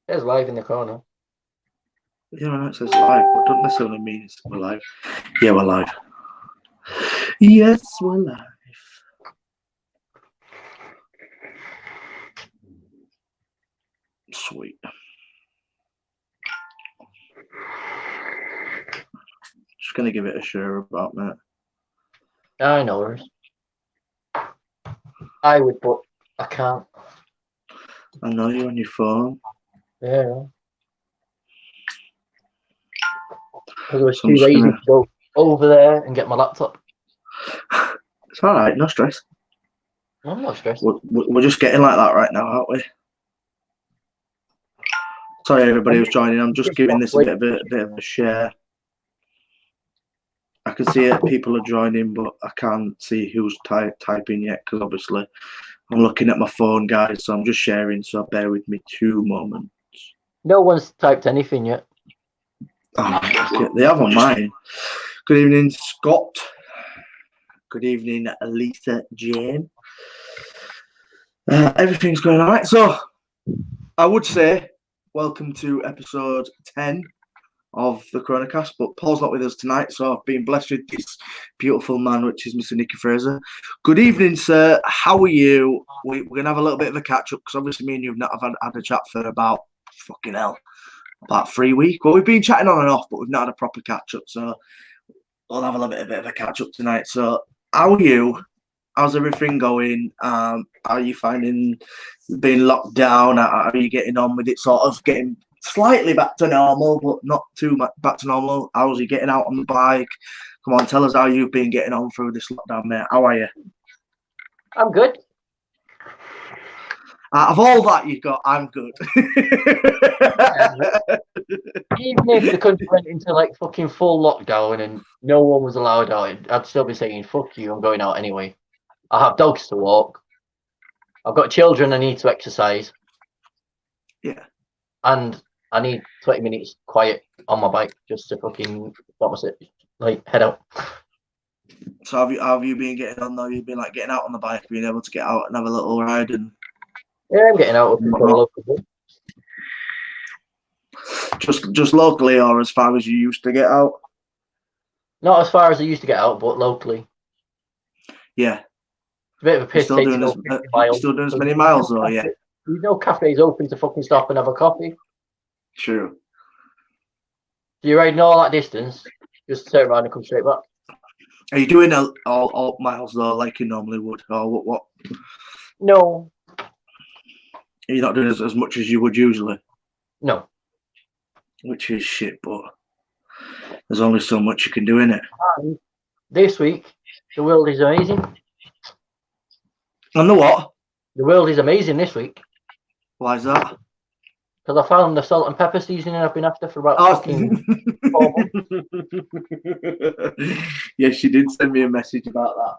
There's live in the corner. Yeah, I know it says live, but doesn't necessarily mean we're live. Yeah, we're live. Yes, we're live. Sweet. Just gonna give it a share about that. I know. I would, but I can't. I know you're on your phone. Yeah. Because I was So I'm too just lazy gonna. to go over there and get my laptop. It's all right, no stress. I'm not stressed. We're just getting like that right now, aren't we? Sorry, everybody who's joining. I'm just giving this a bit of a share. I can see it. People are joining, but I can't see who's typing yet because obviously I'm looking at my phone, guys. So I'm just sharing. So bear with me 2 moments. No one's typed anything yet. Oh, they have on mine. Good evening, Scott. Good evening, Lisa Jane. Everything's going all right. So I would say welcome to episode 10 of the Coronacast, but Paul's not with us tonight, so I've been blessed with this beautiful man, which is Mr. Nicky Fraser. Good evening, sir. How are you? We're going to have a little bit of a catch-up, because obviously me and you have not had a chat for about, fucking hell, about 3 weeks. Well, we've been chatting on and off, but we've not had a proper catch-up, so we'll have a little bit of a catch-up tonight. So how are you? How's everything going? How are you finding being locked down? How are you getting on with it? Sort of getting slightly back to normal, but not too much back to normal. How's you getting out on the bike? Come on, tell us how you've been getting on through this lockdown, mate. How are you? I'm good. Out of all that you've got, I'm good. Even if the country went into like fucking full lockdown and no one was allowed out, I'd still be saying, fuck you, I'm going out anyway. I have dogs to walk. I've got children I need to exercise. Yeah. And I need 20 minutes quiet on my bike just to fucking, head out. So how have you been getting on though? You've been like getting out on the bike, being able to get out and have a little ride and. Yeah, I'm getting out for a local. Just locally or as far as you used to get out? Not as far as I used to get out, but locally. Yeah. It's a bit of a piss take to go 50 miles. Still doing as many miles though, yeah. There's no cafes open to fucking stop and have a coffee. True. So you're riding all that distance, just turn around and come straight back. Are you doing all miles though, like you normally would, or what? No. You're not doing as much as you would usually. No. Which is shit, but there's only so much you can do in it. And this week, the world is amazing. And the what? The world is amazing this week. Why is that? Because I found the salt and pepper seasoning I've been after for about fucking 4 months. Yes, she did send me a message about that.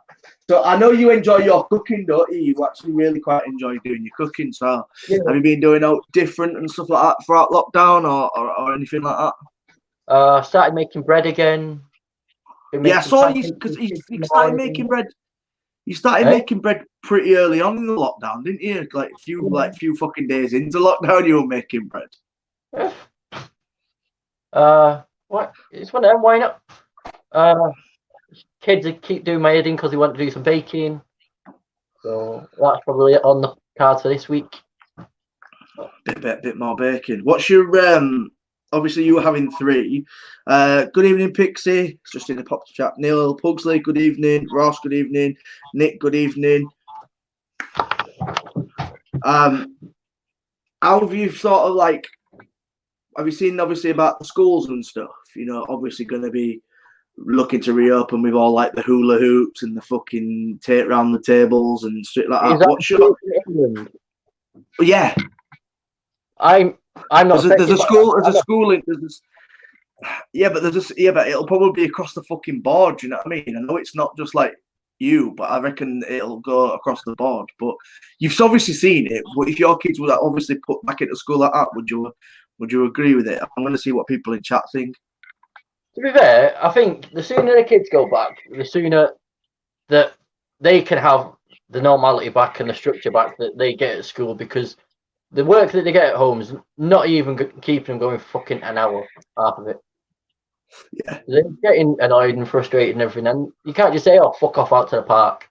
So I know you enjoy your cooking, don't you? You actually really quite enjoy doing your cooking. So yeah. Have you been doing out different and stuff like that throughout lockdown or anything like that? Started making bread again. Yeah, I saw you because you started making bread. You started making bread pretty early on in the lockdown, didn't you? Like few fucking days into lockdown, you were making bread. What? It's one of them. Why not? Kids keep doing my heading because they want to do some baking. So that's probably on the cards for this week. Bit more baking. What's your obviously you were having 3. Good evening, Pixie. It's just in the pop chat. Neil Pugsley, good evening. Ross, good evening. Nick, good evening. How have you sort of like? Have you seen obviously about the schools and stuff? You know, obviously going to be looking to reopen with all like the hula hoops and the fucking tape around the tables and shit like that. What's your? Yeah. I'm not. There's a school. There's a school in. Yeah, but but it'll probably be across the fucking board. You know what I mean? I know it's not just like you, but I reckon it'll go across the board. But you've obviously seen it. But if your kids were obviously put back into school like that, would you agree with it? I'm going to see what people in chat think. To be fair, I think the sooner the kids go back, the sooner that they can have the normality back and the structure back that they get at school, because the work that they get at home is not even keeping them going fucking an hour, half of it. Yeah. They're getting annoyed and frustrated and everything, and you can't just say, "Oh, fuck off out to the park."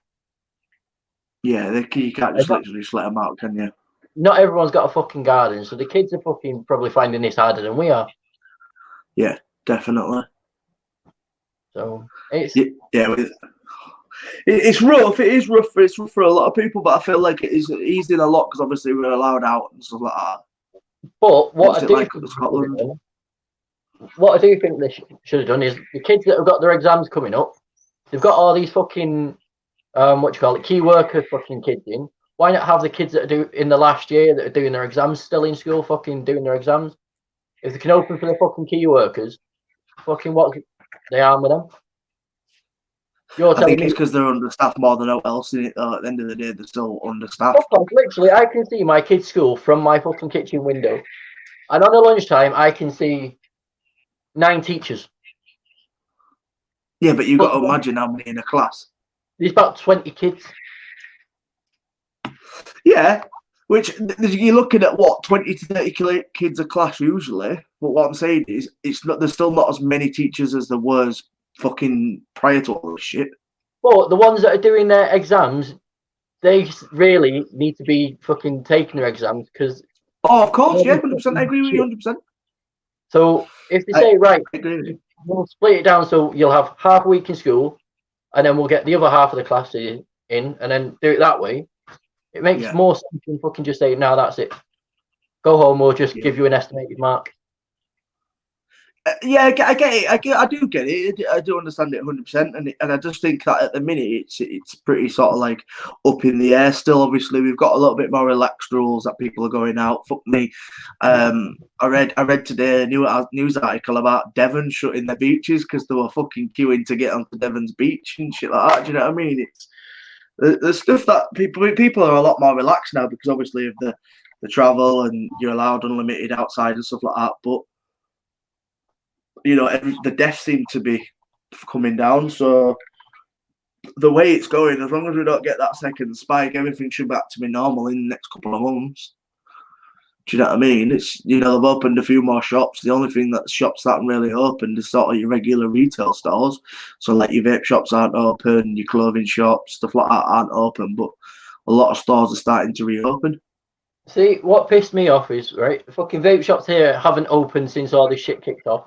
Yeah, you can't just literally just let them out, can you? Not everyone's got a fucking garden, so the kids are fucking probably finding this harder than we are. Yeah, definitely. So it's it's rough. It is rough. It's rough for a lot of people, but I feel like it is easing a lot because obviously we're allowed out and stuff like that. But what I do think they should have done is the kids that have got their exams coming up, they've got all these fucking key worker fucking kids in. Why not have the kids that are in the last year that are doing their exams still in school fucking doing their exams? If they can open for the fucking key workers, fucking what they harm with them? I think it's because they're understaffed more than else in it, though. At the end of the day, they're still understaffed. Literally, I can see my kid's school from my fucking kitchen window. And on a lunchtime, I can see 9 teachers. Yeah, but you've got to imagine how many in a class. There's about 20 kids. Yeah, which you're looking at, what, 20 to 30 kids a class usually. But what I'm saying is, there's still not as many teachers as there was fucking prior to all this shit. But the ones that are doing their exams, they really need to be fucking taking their exams because. Oh, of course, yeah, 100%. I agree with you 100%. So if they say, right, we'll split it down so you'll have half a week in school, and then we'll get the other half of the class in, and then do it that way. It makes more sense than fucking just say, no, that's it. Go home, we'll just give you an estimated mark. Yeah, I get it. I do get it. I do understand it 100%. And I just think that at the minute it's pretty sort of like up in the air still. Obviously, we've got a little bit more relaxed rules that people are going out. Fuck me. I read today a news article about Devon shutting their beaches because they were fucking queuing to get onto Devon's beach and shit like that. Do you know what I mean? It's the stuff that people are a lot more relaxed now because obviously of the travel and you're allowed unlimited outside and stuff like that. But you know, the deaths seem to be coming down. So the way it's going, as long as we don't get that second spike, everything should be back to be normal in the next couple of months. Do you know what I mean? It's, you know, they've opened a few more shops. The only thing that shops that haven't really opened is sort of your regular retail stores. So like your vape shops aren't open, your clothing shops, stuff like that aren't open, but a lot of stores are starting to reopen. See, what pissed me off is, right, the fucking vape shops here haven't opened since all this shit kicked off.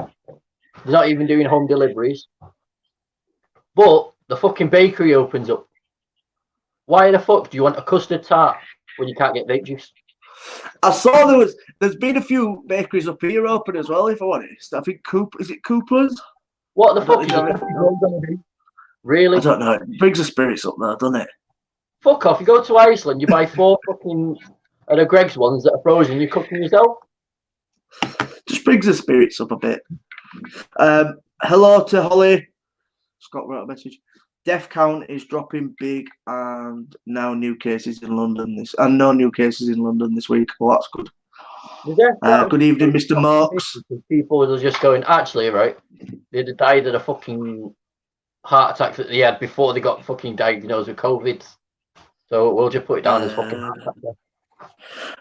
They're not even doing home deliveries. But the fucking bakery opens up. Why the fuck do you want a custard tart when you can't get vape juice? I saw there's been a few bakeries up here open as well, if I'm honest. I think is it Cooper's? What the fuck is it going to do? Really? I don't know. It brings the spirits up there, doesn't it? Fuck off. You go to Iceland, you buy 4 fucking the Greg's ones that are frozen, you cook them yourself. Just brings the spirits up a bit. Hello to Holly. Scott wrote a message. Death count is dropping big, and now new cases in London no new cases in London this week. Well, that's good. Good evening, Mr. Marks. People are just going, actually, right? They died of a fucking heart attack that they had before they got fucking diagnosed with COVID. So we'll just put it down as fucking heart attack.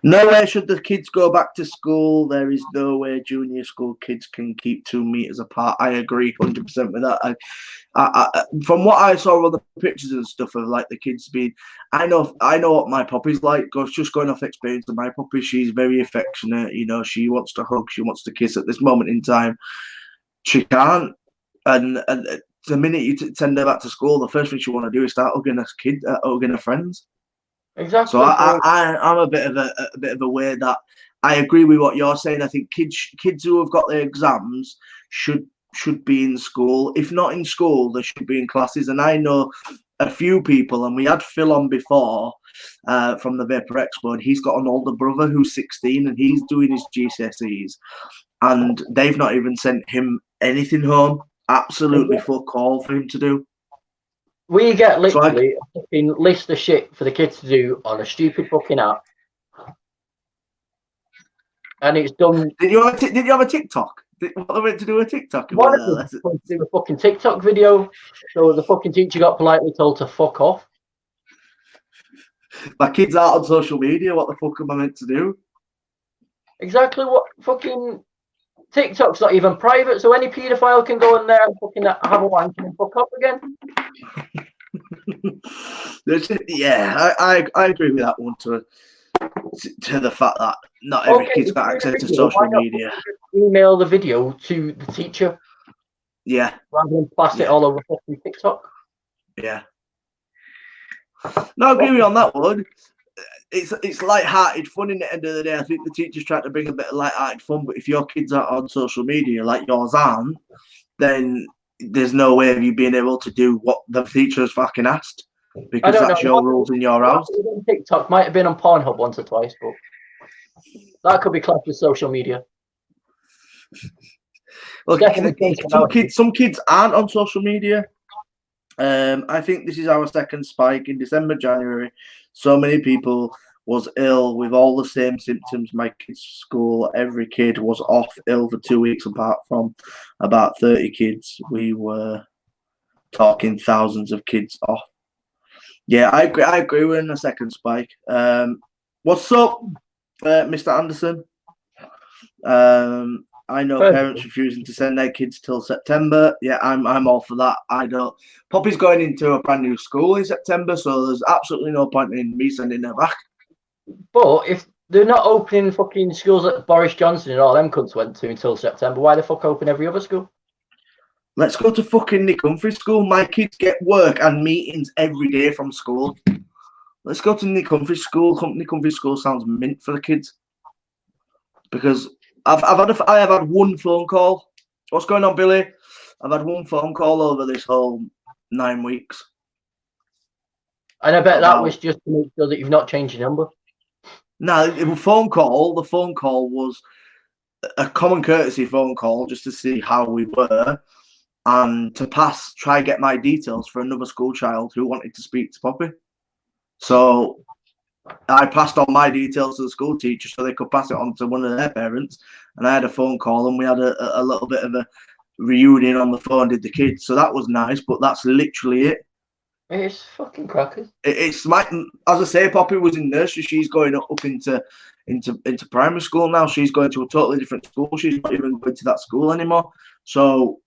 Nowhere should the kids go back to school. There is no way junior school kids can keep 2 meters apart. I agree 100% with that. From what I saw on the pictures and stuff of like the kids being, I know what my puppy's like. Just going off experience of my puppy, she's very affectionate. You know, she wants to hug, she wants to kiss. At this moment in time, she can't. And the minute you send her back to school, the first thing she want to do is start hugging her friends. Exactly. So I'm a bit of a way that I agree with what you're saying. I think kids who have got their exams should be in school. If not in school, they should be in classes. And I know a few people, and we had Phil on before from the Vapor Expo, and he's got an older brother who's 16 and he's doing his GCSEs, and they've not even sent him anything home. Absolutely fuck all for him to do. We get literally a fucking list of shit for the kids to do on a stupid fucking app. And it's done. Did you have a TikTok? What they meant to do a TikTok? One of them was to do a fucking TikTok video. So the fucking teacher got politely told to fuck off. My kids aren't on social media. What the fuck am I meant to do? Exactly what fucking TikTok's not even private, so any paedophile can go in there and fucking have a wank and fuck up again. Yeah, I agree with that one to the fact that not every kid's got access to social media. Email the video to the teacher. Yeah. Rather than blast it all over fucking TikTok. Yeah. No, I agree with you on that one. It's light-hearted fun in the end of the day. I think the teacher's trying to bring a bit of light-hearted fun, but if your kids are on social media like yours aren't, then there's no way of you being able to do what the teacher has fucking asked, because that's your rules in your house. TikTok might have been on Pornhub once or twice, but that could be classed as social media. Well, some kids aren't on social media. I think this is our second spike in December, January. So many people was ill with all the same symptoms. My kids' school, every kid was off ill for 2 weeks, apart from about 30 kids. We were talking thousands of kids off. Yeah, I agree. We're in the second spike. What's up, Mr. Anderson? I know parents refusing to send their kids till September. Yeah, I'm all for that. I don't. Poppy's going into a brand new school in September, so there's absolutely no point in me sending her back. But if they're not opening fucking schools that Boris Johnson and all them cunts went to until September, why the fuck open every other school? Let's go to fucking Nick Humphrey's school. My kids get work and meetings every day from school. Let's go to Nick Humphrey's school. Nick Humphrey's school sounds mint for the kids. Because I have had one phone call. What's going on, Billy? I've had one phone call over this whole 9 weeks. And I bet that was just to make sure that you've not changed your number. No, it was a phone call. The phone call was a common courtesy phone call just to see how we were and to try get my details for another school child who wanted to speak to Poppy. So I passed on my details to the school teacher so they could pass it on to one of their parents. And I had a phone call and we had a little bit of a reunion on the phone, did the kids. So that was nice, but that's literally it. It's fucking crackers. It's like, as I say, Poppy was in nursery. She's going up into primary school now. She's going to a totally different school. She's not even going to that school anymore. So,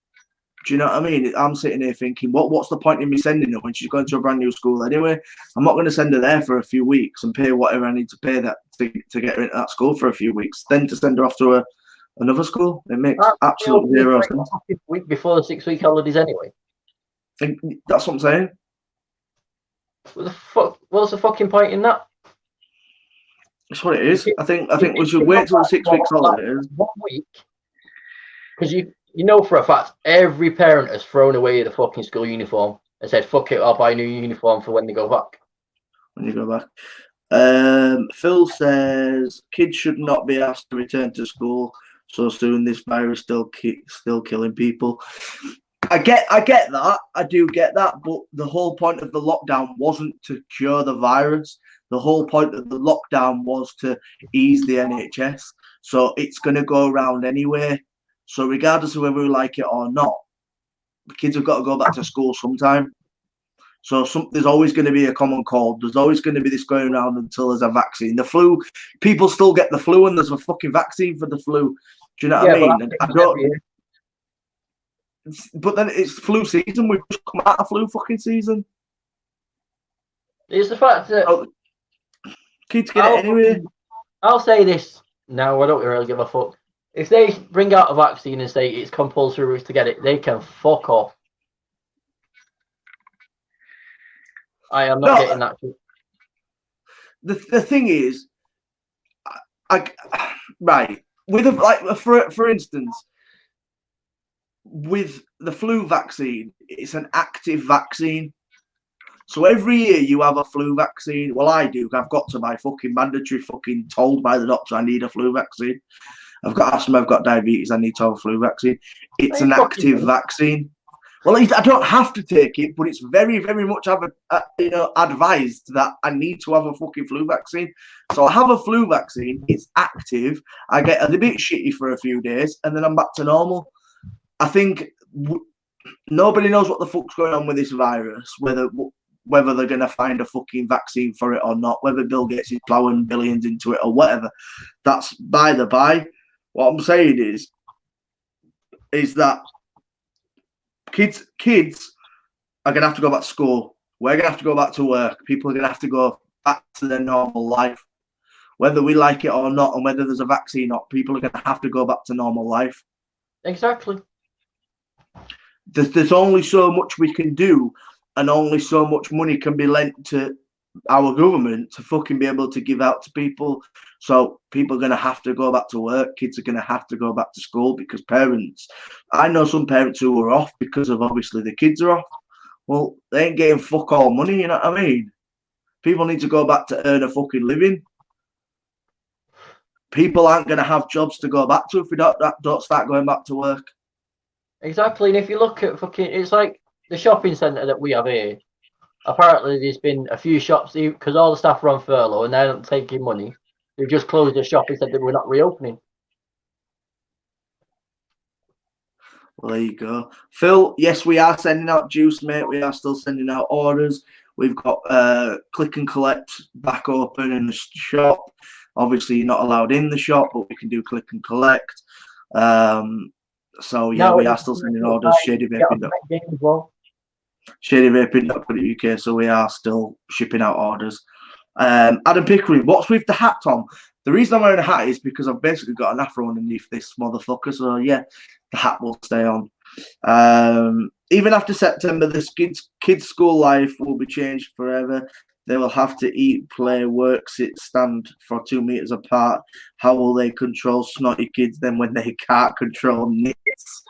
do you know what I mean? I'm sitting here thinking, what's the point in me sending her when she's going to a brand new school anyway? I'm not going to send her there for a few weeks and pay whatever I need to pay that to get her into that school for a few weeks. Then to send her off to another school, it makes absolutely zero sense. Week before the 6-week holidays anyway. That's what I'm saying. What's the fucking point in that? That's what it is. I think we should wait till the 6 weeks holidays. 1 week, because you know for a fact every parent has thrown away the fucking school uniform and said, "Fuck it, I'll buy a new uniform for when they go back." When you go back, Phil says kids should not be asked to return to school so soon. This virus still killing people. I get that. I do get that. But the whole point of the lockdown wasn't to cure the virus. The whole point of the lockdown was to ease the NHS. So it's going to go around anyway. So regardless of whether we like it or not, the kids have got to go back to school sometime. So there's always going to be a common cold. There's always going to be this going around until there's a vaccine. The flu, people still get the flu and there's a fucking vaccine for the flu. Do you know what I mean? I don't. But then it's flu season. We've just come out of flu fucking season. It's the fact that kids get it anyway. I'll say this now. I don't really give a fuck. If they bring out a vaccine and say it's compulsory to get it, they can fuck off. I am not getting that shit. The thing is, right with for instance. With the flu vaccine, it's an active vaccine. So every year you have a flu vaccine. Well, I do. I've got to buy fucking mandatory, fucking told by the doctor I need a flu vaccine. I've got asthma, I've got diabetes, I need to have a flu vaccine. It's an active vaccine. Well, I don't have to take it, but it's very, very much advised that I need to have a fucking flu vaccine. So I have a flu vaccine. It's active. I get a bit shitty for a few days, and then I'm back to normal. I think nobody knows what the fuck's going on with this virus, whether whether they're going to find a fucking vaccine for it or not, whether Bill Gates is plowing billions into it or whatever. That's by the by. What I'm saying is that kids are going to have to go back to school. We're going to have to go back to work. People are going to have to go back to their normal life. Whether we like it or not, and whether there's a vaccine or not, people are going to have to go back to normal life. Exactly. There's only so much we can do, and only so much money can be lent to our government to fucking be able to give out to people. So people are going to have to go back to work. Kids are going to have to go back to school because I know some parents who are off because of obviously the kids are off. Well, they ain't getting fuck all money, you know what I mean? People need to go back to earn a fucking living. People aren't going to have jobs to go back to if we don't start going back to work. Exactly. And if you look at it's like the shopping centre that we have here. Apparently, there's been a few shops because all the staff are on furlough and they're not taking money. They've just closed the shop and said that we're not reopening. Well, there you go. Phil, yes, we are sending out juice, mate. We are still sending out orders. We've got click and collect back open in the shop. Obviously, you're not allowed in the shop, but we can do click and collect. So, yeah, we are still sending orders. Shady Vaping. ShadyVaping.co.uk, so we are still shipping out orders. Adam Pickering, what's with the hat, Tom? The reason I'm wearing a hat is because I've basically got an afro underneath this motherfucker, so yeah, the hat will stay on. Even after September, the kids' school life will be changed forever. They will have to eat, play, work, sit, stand for 2 meters apart. How will they control snotty kids then when they can't control nits?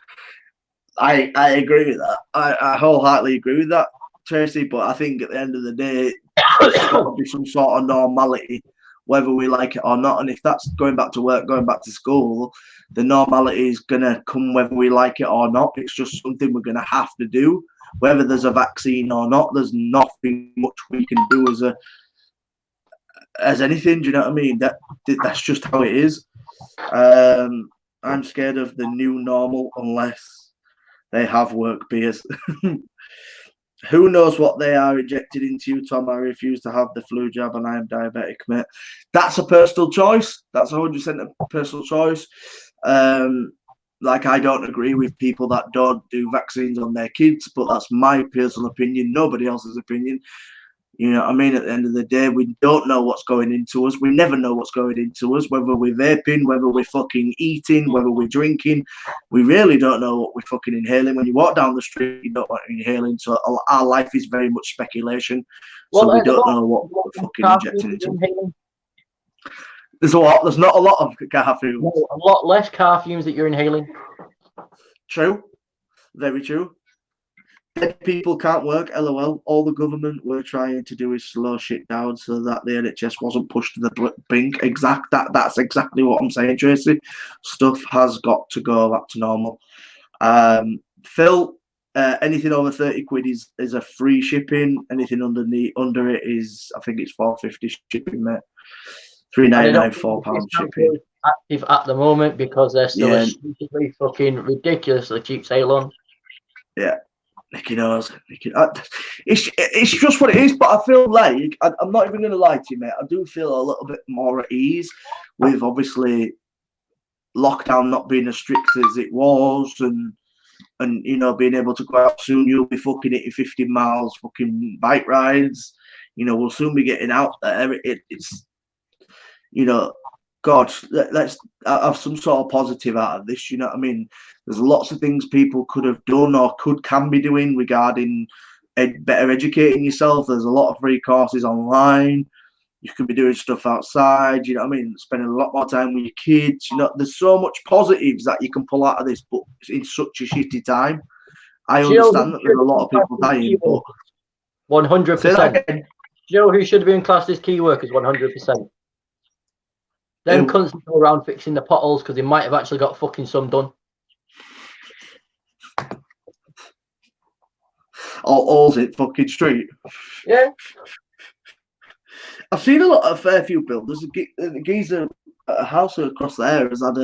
I agree with that. I wholeheartedly agree with that, Tracy. But I think at the end of the day, there's got to be some sort of normality, whether we like it or not. And if that's going back to work, going back to school, the normality is going to come whether we like it or not. It's just something we're going to have to do. Whether there's a vaccine or not, there's nothing much we can do as anything. Do you know what I mean? That's just how it is. I'm scared of the new normal unless they have work beers. Who knows what they are injected into you, Tom? I refuse to have the flu jab and I am diabetic, mate. That's a personal choice. That's 100% a personal choice. Like, I don't agree with people that don't do vaccines on their kids, but that's my personal opinion, nobody else's opinion. You know what I mean? At the end of the day, we don't know what's going into us. We never know what's going into us, whether we're vaping, whether we're fucking eating, whether we're drinking. We really don't know what we're fucking inhaling. When you walk down the street, you don't want to inhaling. So our life is very much speculation. So we don't know what we're fucking injecting into. There's not a lot of car fumes. No, a lot less car fumes that you're inhaling. True. Very true. Dead people can't work, LOL. All the government were trying to do is slow shit down so that the NHS wasn't pushed to the brink. That's exactly what I'm saying, Tracy. Stuff has got to go back to normal. Phil, anything over 30 quid is a free shipping. Anything under it is, I think it's $4.50 shipping, mate. £3.99, £4 shipping. Active at the moment because they're still a stupidly fucking ridiculously cheap sale on. Yeah. Nicky knows. It's just what it is, but I feel like, I'm not even going to lie to you, mate, I do feel a little bit more at ease with, obviously, lockdown not being as strict as it was and you know, being able to go out soon. You'll be fucking hitting 50 miles fucking bike rides. You know, we'll soon be getting out there. It's, you know, God, let's have some sort of positive out of this. You know what I mean? There's lots of things people could have done or can be doing regarding better educating yourself. There's a lot of free courses online. You could be doing stuff outside. You know what I mean? Spending a lot more time with your kids. You know, there's so much positives that you can pull out of this, but in such a shitty time. I understand that there's a lot of people dying, but 100%. Joe, who should have been classed as key workers, 100%. Them cunts go around fixing the potholes because they might have actually got fucking some done. All's it fucking street. Yeah. I've seen a fair few builders. The geezer a house across there has had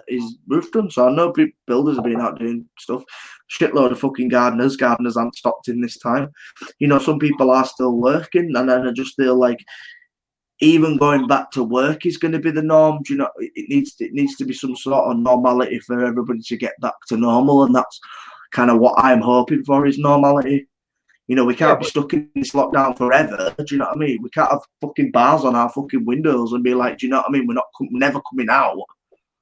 his roof done. So I know builders have been out doing stuff. Shitload of fucking gardeners. Gardeners haven't stopped in this time. You know, some people are still working, and then I just feel like even going back to work is going to be the norm. Do you know, it needs to be some sort of normality for everybody to get back to normal, and that's kind of what I'm hoping for is normality. You know, we can't be stuck in this lockdown forever. Do you know what I mean? We can't have fucking bars on our fucking windows and be like, do you know what I mean? We're never coming out.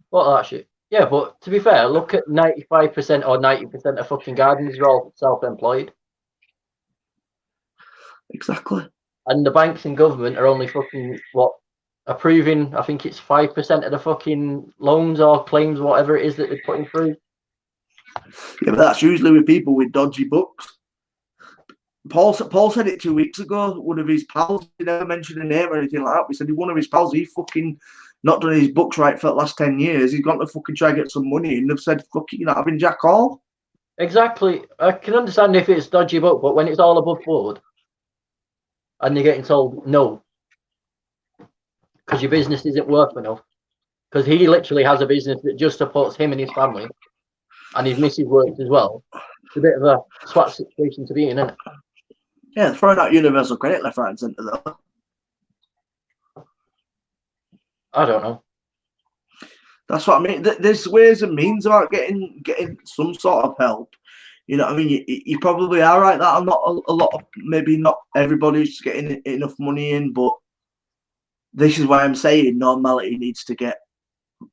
What that shit? Yeah, but to be fair, look at 95% or 90% of fucking gardeners are all self-employed. Exactly. And the banks and government are only fucking, approving, I think it's 5% of the fucking loans or claims, whatever it is that they're putting through. Yeah, but that's usually with people with dodgy books. Paul said it 2 weeks ago. One of his pals, he never mentioned a name or anything like that. He said one of his pals, he fucking not done his books right for the last 10 years. He's gone to fucking try and get some money, and they've said, fuck it, you're not having jack all. Exactly. I can understand if it's dodgy book, but when it's all above board and you're getting told no because your business isn't worth enough, because he literally has a business that just supports him and his family, and his missus works as well. It's a bit of a swat situation to be in, isn't it? Yeah, throwing out universal credit left, right, and centre though. I don't know. That's what I mean. There's ways and means about getting some sort of help. You know what I mean? You probably are right that I'm not a lot of, maybe not everybody's getting enough money in, but this is why I'm saying normality needs to get,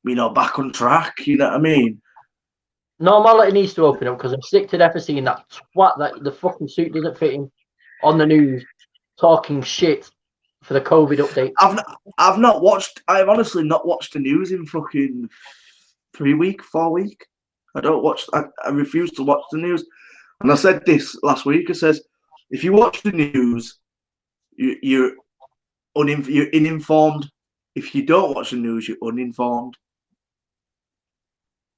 you know, back on track. You know what I mean? Normality needs to open up, because I'm sick to death of seeing that twat that the fucking suit doesn't fit him on the news talking shit for the COVID update. I've honestly not watched the news in fucking 4 weeks. I refuse to watch the news. And I said this last week. I says, if you watch the news, you're uninformed. If you don't watch the news, you're uninformed.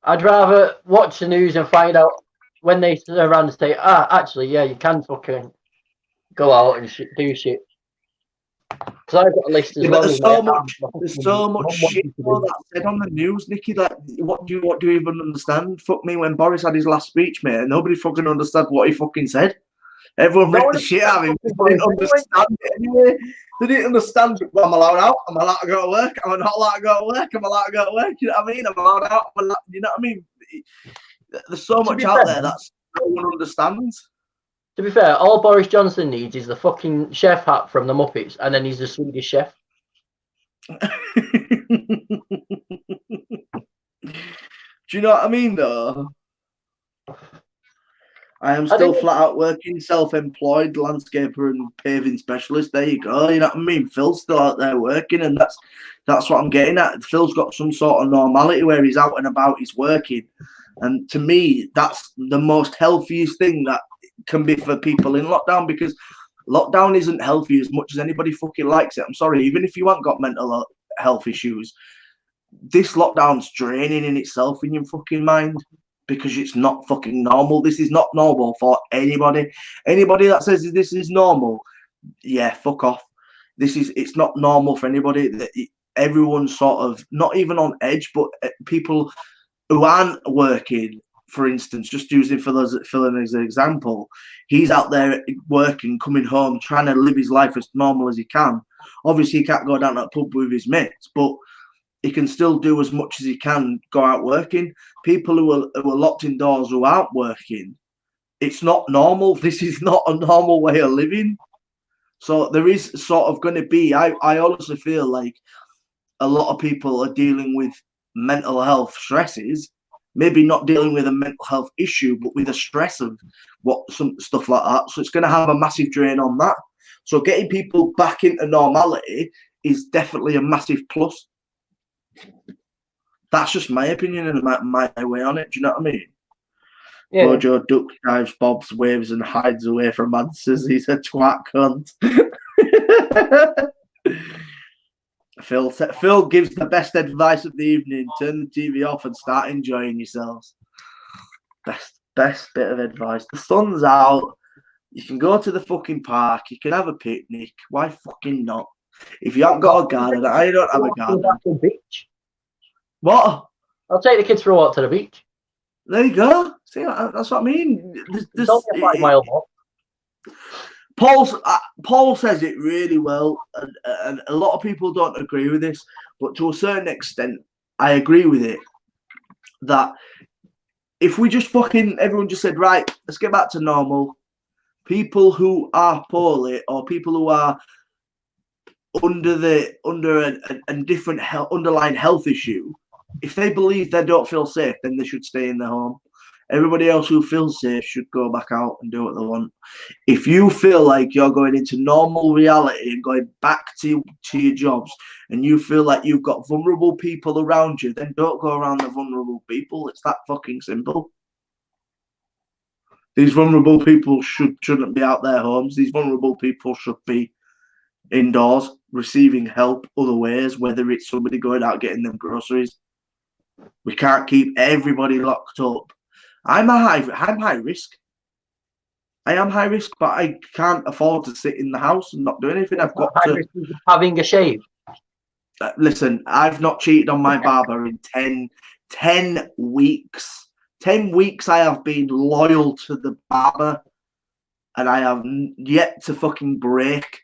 I'd rather watch the news and find out when they turn around and say, actually, yeah, you can fucking go out and do shit. Because I've got a list as well. There's so much shit that's said on the news, Nicky. That what do you even understand? Fuck me, when Boris had his last speech, mate, nobody fucking understood what he fucking said. Everyone ripped the shit out of him. They didn't understand it anyway. They didn't understand. Well, I'm allowed out. I'm allowed to go to work. I'm not allowed to go to work. I'm allowed to go to work. You know what I mean? I'm allowed out. You know what I mean? There's so much out there that no one understands. To be fair, all Boris Johnson needs is the fucking chef hat from the Muppets, and then he's the Swedish chef. Do you know what I mean, though? I am still flat out working, self-employed landscaper and paving specialist. There you go. You know what I mean? Phil's still out there working, and that's what I'm getting at. Phil's got some sort of normality where he's out and about, he's working. And to me, that's the most healthiest thing that can be for people in lockdown, because lockdown isn't healthy as much as anybody fucking likes it. I'm sorry, even if you haven't got mental health issues, this lockdown's draining in itself in your fucking mind, because it's not fucking normal. This is not normal for anybody. Anybody that says this is normal, yeah, fuck off. It's not normal for anybody. Everyone's sort of not even on edge, but people who aren't working, for instance, just using Phil as an example, he's out there working, coming home, trying to live his life as normal as he can. Obviously, he can't go down to the pub with his mates, but he can still do as much as he can, go out working. People who are locked indoors, who aren't working, it's not normal. This is not a normal way of living. So there is sort of going to be, I honestly feel like a lot of people are dealing with mental health stresses, maybe not dealing with a mental health issue, but with a stress of some stuff like that. So it's going to have a massive drain on that. So getting people back into normality is definitely a massive plus. That's just my opinion and my way on it. Do you know what I mean? Yeah. Bojo duck dives, bobs, waves, and hides away from answers. He's a twat cunt. Phil gives the best advice of the evening. Turn the TV off and start enjoying yourselves. Best bit of advice. The sun's out. You can go to the fucking park. You can have a picnic. Why fucking not? If you haven't got a garden, I don't have a garden. Beach. What? I'll take the kids for a walk to the beach. There you go. See, that's what I mean. It's only a 5-mile walk. Paul says it really well, and a lot of people don't agree with this, but to a certain extent, I agree with it. That if we just everyone just said, right, let's get back to normal. People who are poorly or people who are under a different underlying health issue, if they believe they don't feel safe, then they should stay in their home. Everybody else who feels safe should go back out and do what they want. If you feel like you're going into normal reality and going back to your jobs and you feel like you've got vulnerable people around you, then don't go around the vulnerable people. It's that fucking simple. These vulnerable people shouldn't be out their homes. These vulnerable people should be indoors, receiving help other ways, whether it's somebody going out getting them groceries. We can't keep everybody locked up. I'm high risk. I am high risk, but I can't afford to sit in the house and not do anything. I've got to having a shave. Listen, I've not cheated on my barber in 10 weeks. 10 weeks I have been loyal to the barber, and I have yet to fucking break.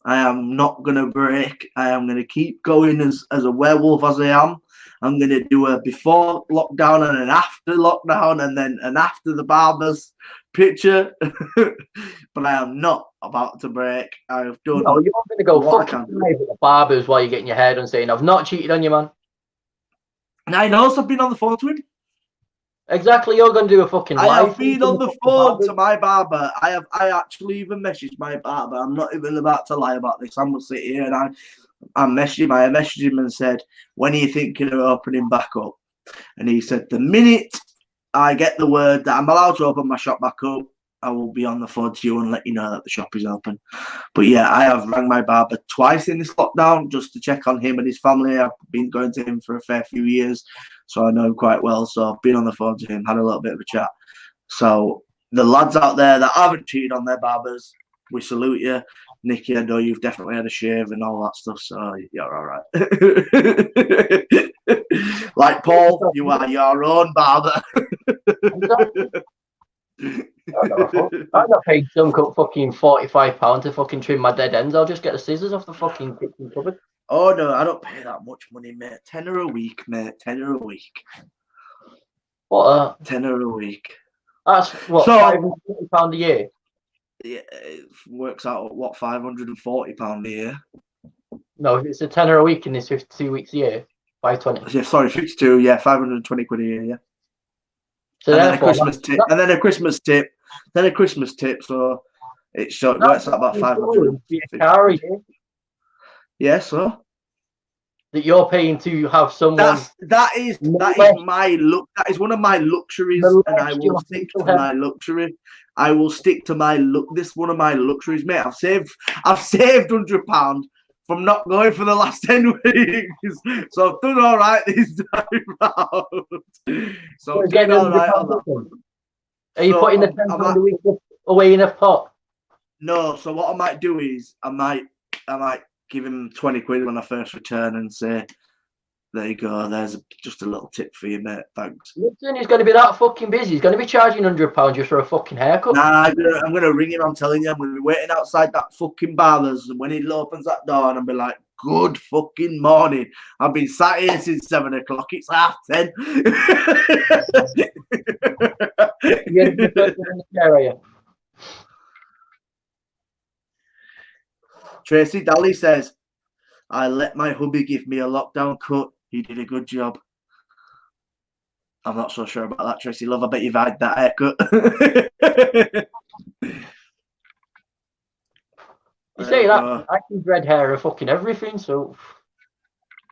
I am not going to break. I am going to keep going as a werewolf as I am. I'm going to do a before lockdown and an after lockdown and then an after the barber's picture. But I am not about to break. I've done. No, you're not going to go fucking live at the barbers while you're getting your hair done saying, I've not cheated on you, man. 9 hours I've been on the phone to him. Exactly, you're going to do a fucking live. I have been on the phone to my barber. I actually even messaged my barber. I'm not even about to lie about this. I'm going to sit here and I messaged him. I messaged him and said, when are you thinking of opening back up? And he said, the minute I get the word that I'm allowed to open my shop back up, I will be on the phone to you and let you know that the shop is open. But yeah, I have rang my barber twice in this lockdown just to check on him and his family. I've been going to him for a fair few years, so I know him quite well. So I've been on the phone to him, had a little bit of a chat. So the lads out there that haven't cheated on their barbers, we salute you. Nicky, I know you've definitely had a shave and all that stuff, so you're all right. Like Paul, you are your own barber. I'm not paid some fucking £45 to fucking trim my dead ends. I'll just get the scissors off the fucking kitchen cupboard. Oh no, I don't pay that much money, mate. £10 a week, mate. £10 a week. What? £10 a week. That's what, so, £540 a year. Yeah, it works out at what, £540 a year. No, it's a £10 a week in this 52 weeks a year. 520. Yeah, sorry, 52. Yeah, 520 quid a year. Yeah. So and then a Christmas tip, and then a Christmas tip, then a Christmas tip. So it works out about 500. Yeah, so that you're paying to have someone. That is my look. That is one of my luxuries, and I will stick to my luxury. I will stick to my look. This is one of my luxuries, mate. I've saved £100 from not going for the last 10 weeks, so I've done all right this time round. So I'm getting all right on that one. Are you putting the £10 a week away in a pot? No. So what I might do is I might give him 20 quid when I first return and say, there you go, there's just a little tip for you, mate. Thanks. Listen, he's going to be that fucking busy. He's going to be charging £100 just for a fucking haircut. Nah, I'm going to ring him. I'm telling you, I'm going to be waiting outside that fucking barber's. And when he opens that door, and I'll be like, good fucking morning. I've been sat here since 7 o'clock. It's 10:30. You're the first one in the chair, are you? Tracy Daly says, I let my hubby give me a lockdown cut. He did a good job. I'm not so sure about that, Tracy Love. I bet you've had that haircut. You say that, I can dread hair or fucking everything, so.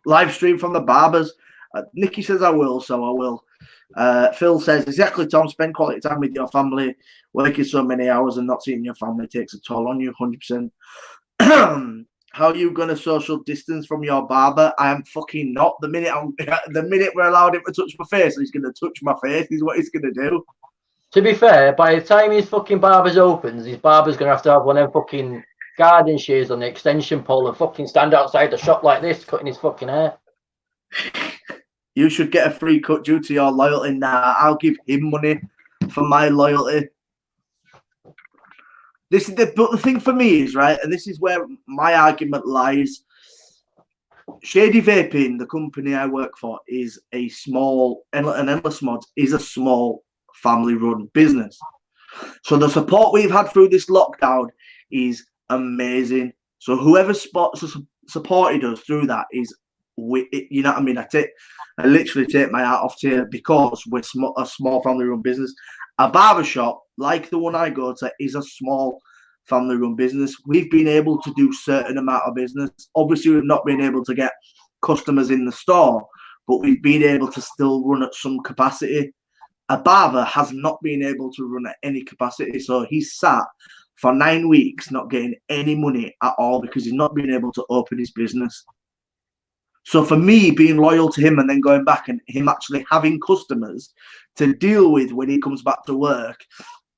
Live stream from the barbers. Nicky says I will, so I will. Phil says, exactly, Tom, spend quality time with your family. Working so many hours and not seeing your family takes a toll on you, 100%. How are you going to social distance from your barber? I am fucking not. The minute we're allowed him to touch my face, he's going to touch my face. Is what he's going to do. To be fair, by the time his fucking barber's opens, his barber's going to have one of them fucking garden shears on the extension pole and fucking stand outside the shop like this, cutting his fucking hair. You should get a free cut due to your loyalty. Nah, I'll give him money for my loyalty. But the thing for me is, right, and this is where my argument lies. Shady Vaping, the company I work for, is a small, and Endless Mods is a small family-run business. So the support we've had through this lockdown is amazing. So whoever supported us through that is, you know what I mean? I literally take my hat off to you because we're a small family-run business. A barbershop like the one I go to is a small family-run business. We've been able to do certain amount of business. Obviously, we've not been able to get customers in the store, but we've been able to still run at some capacity. A barber has not been able to run at any capacity, so he's sat for 9 weeks not getting any money at all because he's not been able to open his business. So for me, being loyal to him and then going back and him actually having customers to deal with when he comes back to work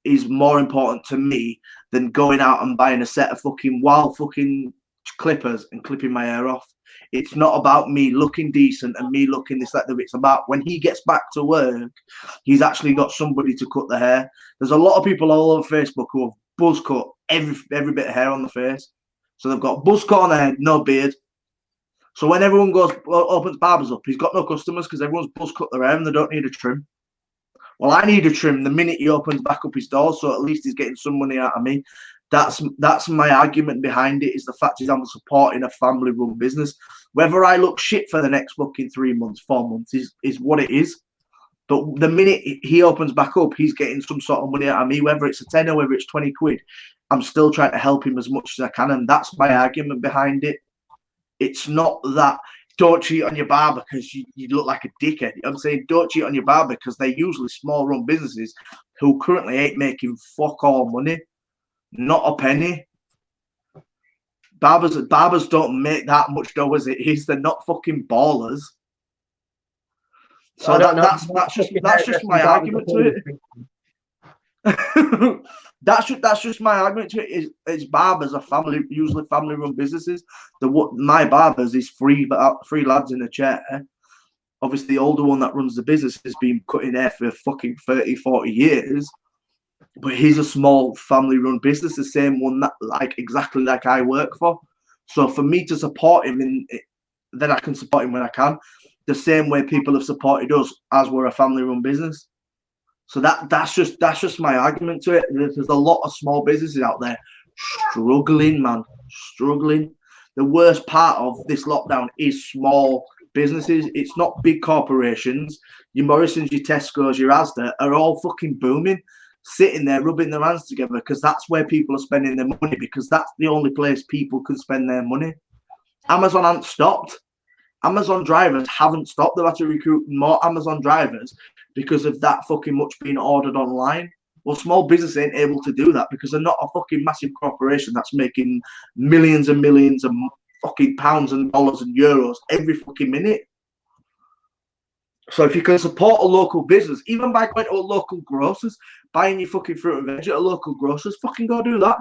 is more important to me than going out and buying a set of fucking wild fucking clippers and clipping my hair off. It's not about me looking decent and me looking this, that, that. It's about when he gets back to work, he's actually got somebody to cut the hair. There's a lot of people all over Facebook who have buzz cut every bit of hair on the face. So they've got buzz cut on their head, no beard. So when everyone opens barbers up, he's got no customers because everyone's buzz cut their hair and they don't need a trim. Well, I need a trim the minute he opens back up his door, so at least he's getting some money out of me. That's my argument behind it, is the fact is I'm supporting a family-run business. Whether I look shit for the next fucking 3 months, 4 months is what it is. But the minute he opens back up, he's getting some sort of money out of me, whether it's a tenner, whether it's 20 quid. I'm still trying to help him as much as I can, and that's my argument behind it. It's not that don't cheat on your barber because you look like a dickhead. I'm saying don't cheat on your barber because they're usually small-run businesses who currently ain't making fuck all money. Not a penny. Barbers don't make that much dough as it is. They're not fucking ballers. So that's just my argument to it. That's just my argument to it. Is barbers are usually family-run businesses. My barbers is three lads in a chair. Obviously, the older one that runs the business has been cutting hair for fucking 30, 40 years. But he's a small family-run business, the same one that exactly like I work for. So for me to support him, then I can support him when I can. The same way people have supported us as we're a family-run business. So that's just my argument to it. There's a lot of small businesses out there struggling, man, struggling. The worst part of this lockdown is small businesses. It's not big corporations. Your Morrisons, your Tesco's, your Asda are all fucking booming, sitting there rubbing their hands together because that's where people are spending their money, because that's the only place people can spend their money. Amazon hasn't stopped. Amazon drivers haven't stopped. They've had to recruit more Amazon drivers because of that fucking much being ordered online. Well, small business ain't able to do that because they're not a fucking massive corporation that's making millions and millions of fucking pounds and dollars and euros every fucking minute. So if you can support a local business, even by going to a local grocers, buying your fucking fruit and veg at a local grocers, fucking go do that.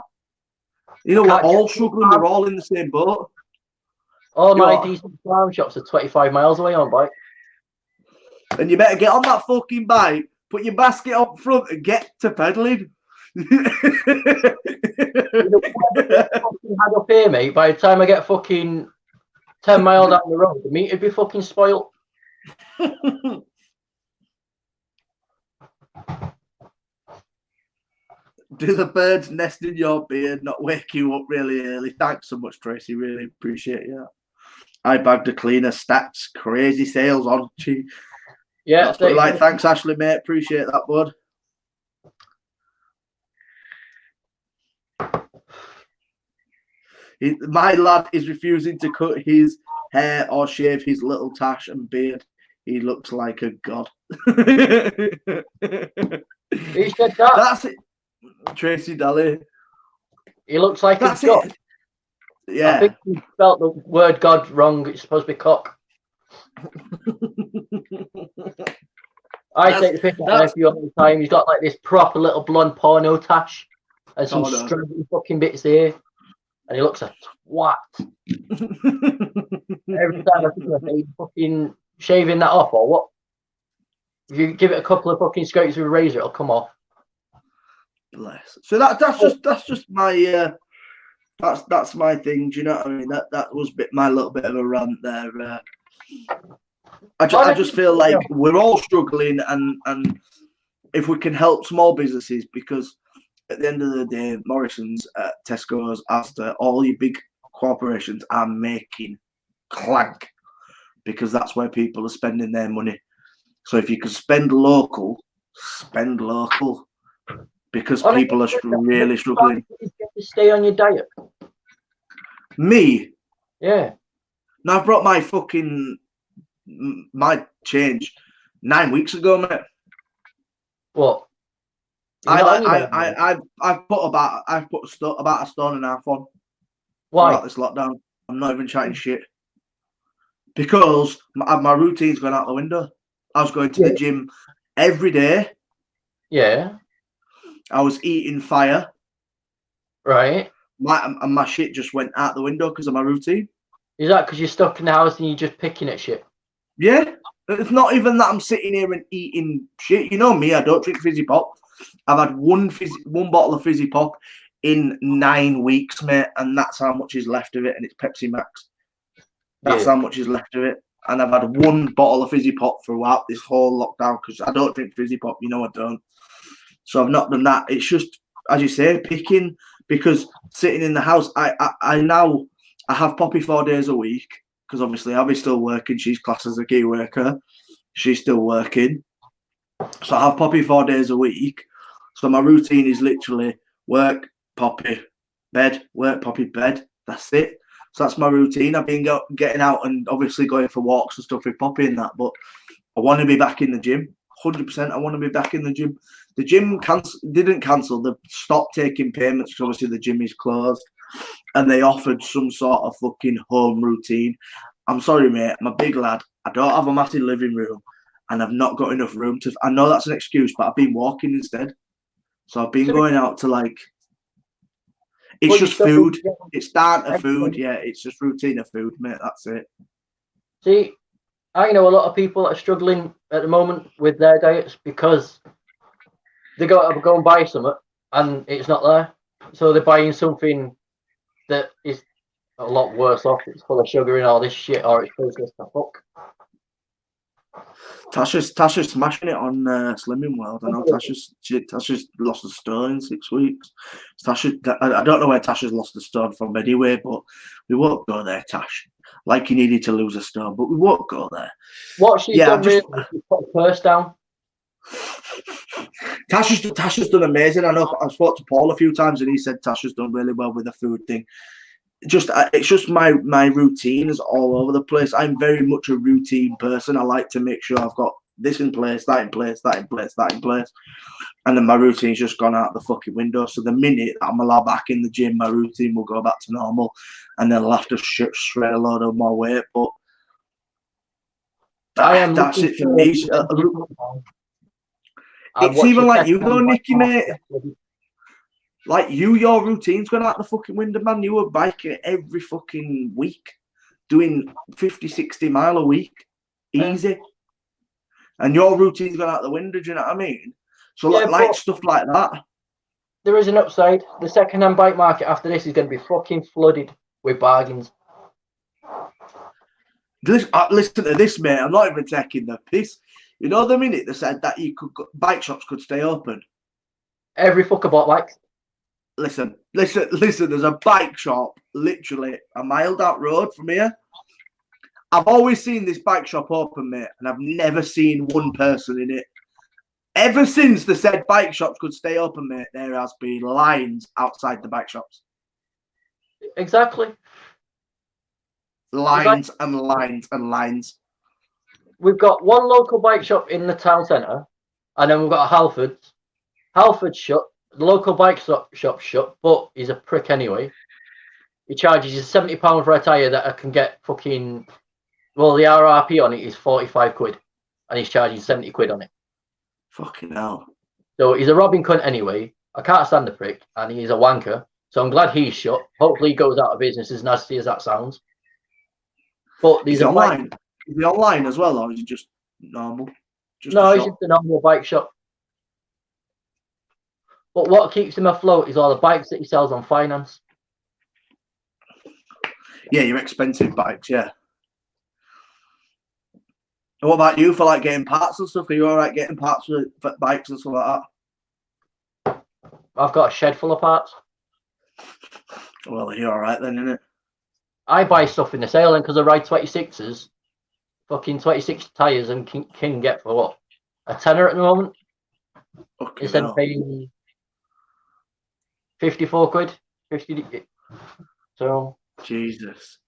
You know, we're all struggling. We're all in the same boat. All my decent farm shops are 25 miles away on bike. And you better get on that fucking bike, put your basket up front and get to pedaling. You know, had up here, mate, by the time I get fucking 10 miles down the road, the meat would be fucking spoiled. Do the birds nest in your beard, not wake you up really early? Thanks so much, Tracy. Really appreciate you. I bagged a cleaner, stats, crazy sales on. Yeah, that's thanks, Ashley, mate. Appreciate that, bud. My lad is refusing to cut his hair or shave his little tash and beard. He looks like a god. Who said that? That's it. Tracy Daly. He looks like a god. Yeah. I think you spelt the word god wrong. It's supposed to be cock. I take the piss out of you all the time. He's got like this proper little blonde porno tash and some straggly fucking bits here. And he looks a twat. Every time I think of him, he fucking shaving that off or what? If you give it a couple of fucking scrapes with a razor, it'll come off. Bless. So that's just my that's my thing. Do you know what I mean? That was my little bit of a rant there. I just feel like we're all struggling, and if we can help small businesses, because at the end of the day, Morrison's, Tesco's, Asda, all your big corporations are making clank, because that's where people are spending their money. So if you can spend local, because people are really struggling. You have to stay on your diet. Me? Yeah. Now, I've brought my change 9 weeks ago, mate. What? I've put about a stone and a half on. Why? Throughout this lockdown. I'm not even chatting shit. Because my routine's gone out the window. I was going to the gym every day. Yeah. I was eating fire. Right. My shit just went out the window because of my routine. Is that because you're stuck in the house and you're just picking at shit? Yeah. It's not even that I'm sitting here and eating shit. You know me, I don't drink fizzy pop. I've had one bottle of fizzy pop in 9 weeks, mate, and that's how much is left of it, and it's Pepsi Max. That's how much is left of it. And I've had one bottle of fizzy pop throughout this whole lockdown, because I don't drink fizzy pop. You know I don't. So I've not done that. It's just, as you say, picking, because sitting in the house, I have Poppy 4 days a week, because obviously Abby's still working. She's classed as a key worker. She's still working. So I have Poppy 4 days a week. So my routine is literally work, Poppy, bed, work, Poppy, bed. That's it. So that's my routine. I've been getting out and obviously going for walks and stuff with Poppy and that, but I want to be back in the gym. 100%. I want to be back in the gym. The gym didn't cancel. They stopped taking payments because obviously the gym is closed, and they offered some sort of fucking home routine. I'm sorry, mate. I'm a big lad. I don't have a massive living room, and I've not got enough room to. I know that's an excuse, but I've been walking instead. So I've been going out to like. It's just food. It's down to food. Yeah, it's just routine of food, mate. That's it. See, I know a lot of people that are struggling at the moment with their diets because they go and buy something and it's not there. So they're buying something that is a lot worse off. It's full of sugar and all this shit, or it's processed the fuck. Tasha's smashing it on Slimming World. I know Tasha's lost a stone in 6 weeks. I don't know where Tasha's lost the stone from anyway, but we won't go there, Tash. Like you needed to lose a stone, but we won't go there. What she's done really is she put the purse down. Tasha's done amazing. I know I've spoke to Paul a few times and he said Tasha's done really well with the food thing. It's just my routine is all over the place. I'm very much a routine person. I like to make sure I've got this in place, that in place, that in place, that in place. And then my routine's just gone out the fucking window. So the minute I'm allowed back in the gym, my routine will go back to normal, and then I'll have to shred a load of more weight. But that's it for me. It's even like you though, Nicky, mate. Like your routine's gone out the fucking window, man. You were biking every fucking week, doing 50, 60 mile a week. Easy. And your routine's gone out the window, do you know what I mean? So like stuff like that. There is an upside. The second-hand bike market after this is going to be fucking flooded with bargains. Listen to this, mate. I'm not even taking the piss. You know the minute they said that bike shops could stay open? Every fucker bought bikes. Listen, there's a bike shop literally a mile down road from here. I've always seen this bike shop open, mate, and I've never seen one person in it. Ever since they said bike shops could stay open, mate, there has been lines outside the bike shops. Exactly. Lines and lines and lines. We've got one local bike shop in the town centre, and then we've got a Halford's. Halford's shut. The local bike shop's shut, but he's a prick anyway. He charges you £70 for a tyre that I can get fucking... Well, the RRP on it is 45 quid, and he's charging 70 quid on it. Fucking hell. So he's a robbing cunt anyway. I can't stand the prick, and he's a wanker. So I'm glad he's shut. Hopefully he goes out of business, as nasty as that sounds. But there's a online. Is he online as well, or is he just normal? Just No, a he's shop? just a normal bike shop. But what keeps him afloat is all the bikes that he sells on finance. Yeah, your expensive bikes, yeah. And what about you for like getting parts and stuff? Are you all right getting parts for bikes and stuff like that? I've got a shed full of parts. Well, you're all right then, innit? I buy stuff in the sale, and because I ride 26s, fucking 26 tyres and can get for what? A tenner at the moment? Fucking Instead hell. of paying 54 quid. 50. So. Jesus.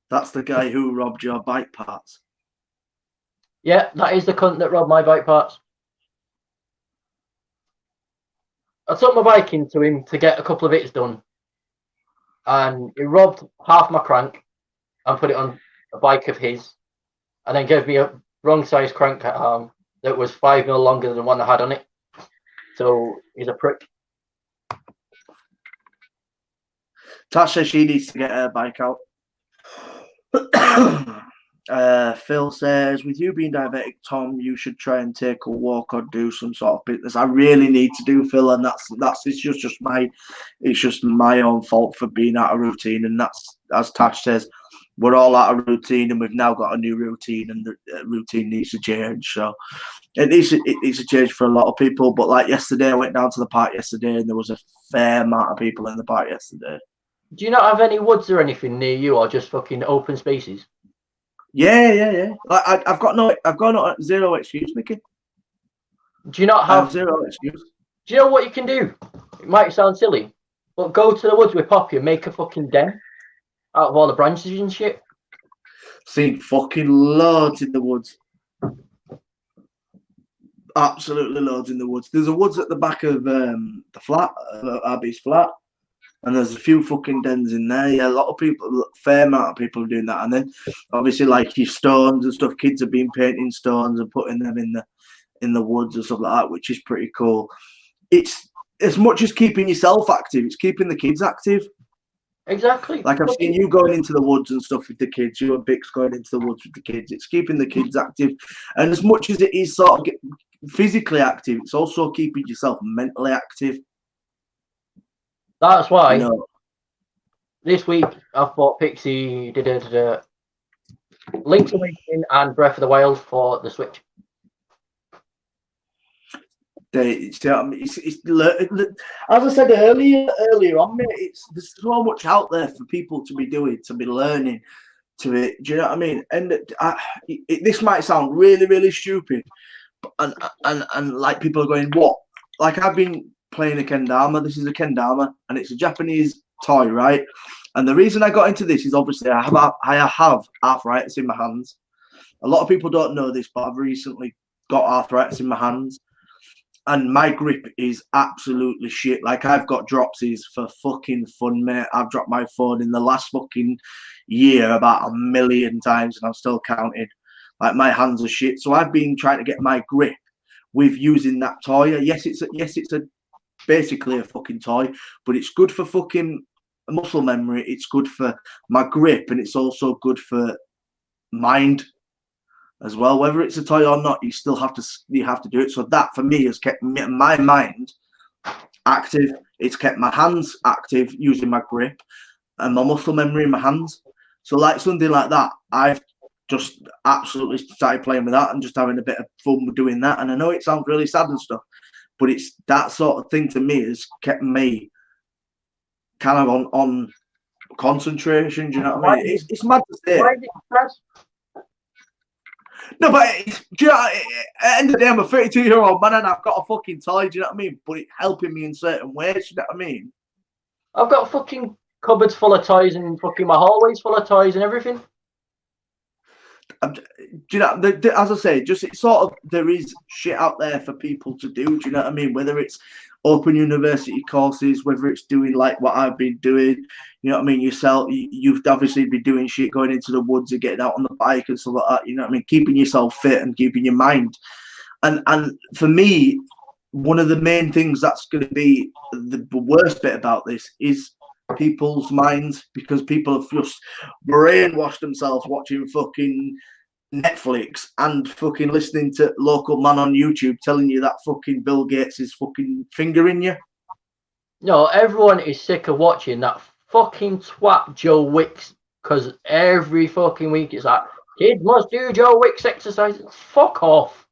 That's the guy who robbed your bike parts. Yeah, that is the cunt that robbed my bike parts. I took my bike into him to get a couple of bits done, and he robbed half my crank and put it on a bike of his, and then gave me a wrong size crank arm that was 5 mil longer than the one I had on it. So he's a prick. Tash says she needs to get her bike out. Phil says, with you being diabetic, Tom, you should try and take a walk or do some sort of business. I really need to do, Phil, and that's it's just my own fault for being out of routine. And that's, as Tash says, we're all out of routine, and we've now got a new routine, and the routine needs to change. So it needs to change for a lot of people. But like yesterday, I went down to the park yesterday, and there was a fair amount of people in the park yesterday. Do you not have any woods or anything near you, or just fucking open spaces? Yeah. Like I've got zero excuse, Nicky. Do you not I have? have zero excuse. Do you know what you can do? It might sound silly, but go to the woods with Poppy and make a fucking den out of all the branches and shit. Seen fucking loads in the woods. Absolutely loads in the woods. There's a woods at the back of the flat, Abby's flat, and there's a few fucking dens in there. Yeah, a lot of people, fair amount of people are doing that. And then obviously like your stones and stuff, kids have been painting stones and putting them in the woods and stuff like that, which is pretty cool. It's as much as keeping yourself active, it's keeping the kids active. Exactly. Like I've seen you going into the woods and stuff with the kids. You and Bix going into the woods with the kids. It's keeping the kids active, and as much as it is sort of physically active, it's also keeping yourself mentally active. That's why, you know, this week I've bought Pixie Link's Awakening and Breath of the Wild for the Switch. As I said earlier on, mate, there's so much out there for people to be doing, to be learning, to it. Do you know what I mean? And this might sound really, really stupid, and like people are going, what? Like I've been playing a kendama. This is a kendama, and it's a Japanese toy, right? And the reason I got into this is obviously I have arthritis in my hands. A lot of people don't know this, but I've recently got arthritis in my hands. And my grip is absolutely shit. Like I've got dropsies for fucking fun, mate. I've dropped my phone in the last fucking year about 1 million times, and I'm still counting. Like my hands are shit. So I've been trying to get my grip with using that toy. Yes, it's basically a fucking toy, but it's good for fucking muscle memory. It's good for my grip, and it's also good for mind as well. Whether it's a toy or not, you have to do it. So that for me has kept my mind active. It's kept my hands active using my grip and my muscle memory in my hands. So like something like that, I've just absolutely started playing with that and just having a bit of fun with doing that. And I know it sounds really sad and stuff, but it's that sort of thing to me has kept me kind of on concentration. Do you know what I mean? It's mad to say. Why is it stress? No, but do you know, at the end of the day, I'm a 32-year-old man and I've got a fucking toy, do you know what I mean? But it's helping me in certain ways, do you know what I mean? I've got fucking cupboards full of toys and fucking my hallways full of toys and everything. Do you know, as I say, just it's sort of, there is shit out there for people to do, do you know what I mean? Whether it's open university courses, whether it's doing like what I've been doing, you know what I mean, yourself, you've obviously been doing shit, going into the woods and getting out on the bike and stuff like that, you know what I mean, keeping yourself fit and keeping your mind. And for me, one of the main things that's going to be the worst bit about this is people's minds because people have just brainwashed themselves watching fucking Netflix and fucking listening to local man on YouTube telling you that fucking Bill Gates is fucking fingering you. No, everyone is sick of watching that fucking twat Joe Wicks because every fucking week it's like, kids must do Joe Wicks exercises. Fuck off.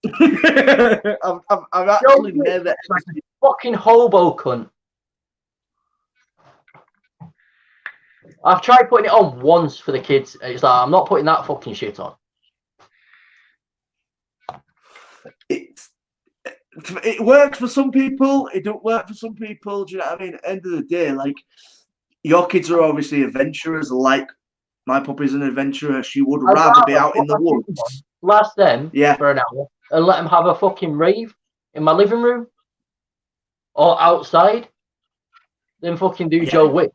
I've actually never. It's like a fucking hobo cunt. I've tried putting it on once for the kids. It's like, I'm not putting that fucking shit on. It works for some people. It don't work for some people. Do you know what I mean? At the end of the day, like, your kids are obviously adventurers. Like my puppy's an adventurer. She would rather be out in the woods. Last them for an hour and let them have a fucking rave in my living room or outside. Then fucking do Joe Wick.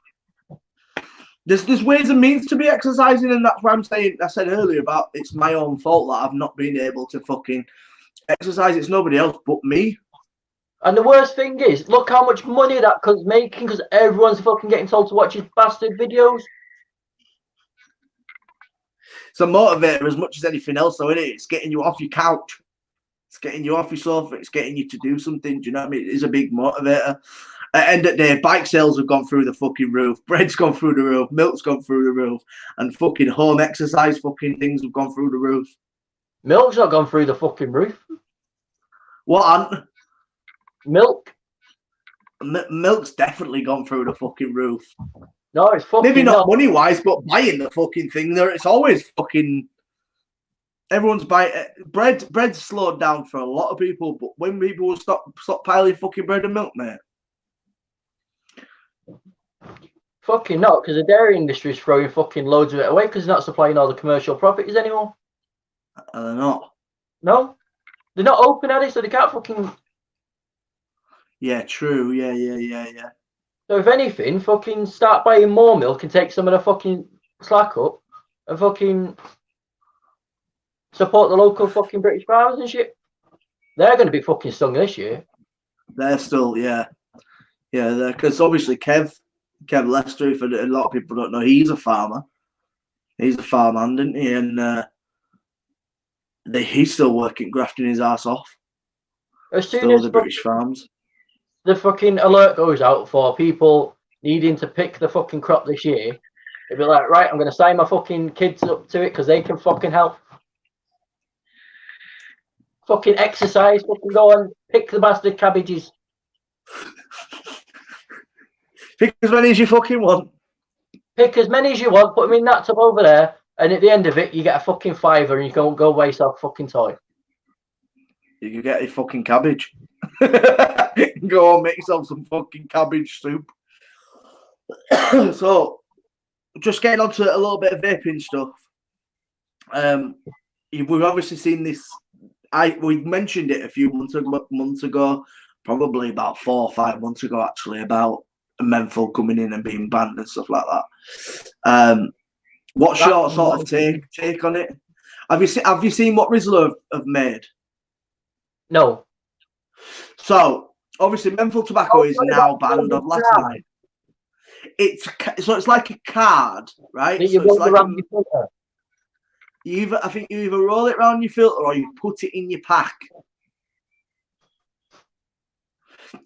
There's ways and means to be exercising, and that's why I'm saying. I said earlier about it's my own fault that I've not been able to fucking exercise. It's nobody else but me. And the worst thing is, look how much money that cunt's making because everyone's fucking getting told to watch his bastard videos. It's a motivator as much as anything else, though, isn't it? It's getting you off your couch. It's getting you off your sofa. It's getting you to do something. Do you know what I mean? It is a big motivator. At the end of the day, bike sales have gone through the fucking roof. Bread's gone through the roof. Milk's gone through the roof. And fucking home exercise fucking things have gone through the roof. Milk's not gone through the fucking roof. What, Ant? Milk? Milk's definitely gone through the fucking roof. No, it's fucking maybe not money-wise, but buying the fucking thing there, it's always fucking... Everyone's buying... Bread's slowed down for a lot of people, but when people will stop piling fucking bread and milk, mate? Fucking not, because the dairy industry is throwing fucking loads of it away because they're not supplying all the commercial properties anymore. They're not. No? They're not open at it, so they can't fucking... Yeah, true. Yeah. So if anything, fucking start buying more milk and take some of the fucking slack up and fucking support the local fucking British farmers and shit. They're going to be fucking stung this year. They're still, yeah, because obviously Kev Lester, if a lot of people don't know, he's a farmer. He's a farmhand, isn't he? And he's still working, grafting his ass off. As soon as the British farms, the fucking alert goes out for people needing to pick the fucking crop this year, it'd be like, right, I'm going to sign my fucking kids up to it because they can fucking help. Fucking exercise, fucking go and pick the bastard cabbages. Pick as many as you fucking want. Pick as many as you want, put them in that tub over there, and at the end of it, you get a fucking fiver and you go waste off fucking toy. You can get a fucking cabbage. Go on, make yourself some fucking cabbage soup. So, just getting onto a little bit of vaping stuff. We've obviously seen this. We mentioned it a few months ago, probably about 4 or 5 months ago, actually, about menthol coming in and being banned and stuff like that. What's your sort of take on it? Have you seen what Rizla have made? No. So obviously, menthol tobacco is now banned of last night. It's like a card, right? So it's like I think you either roll it around your filter or you put it in your pack.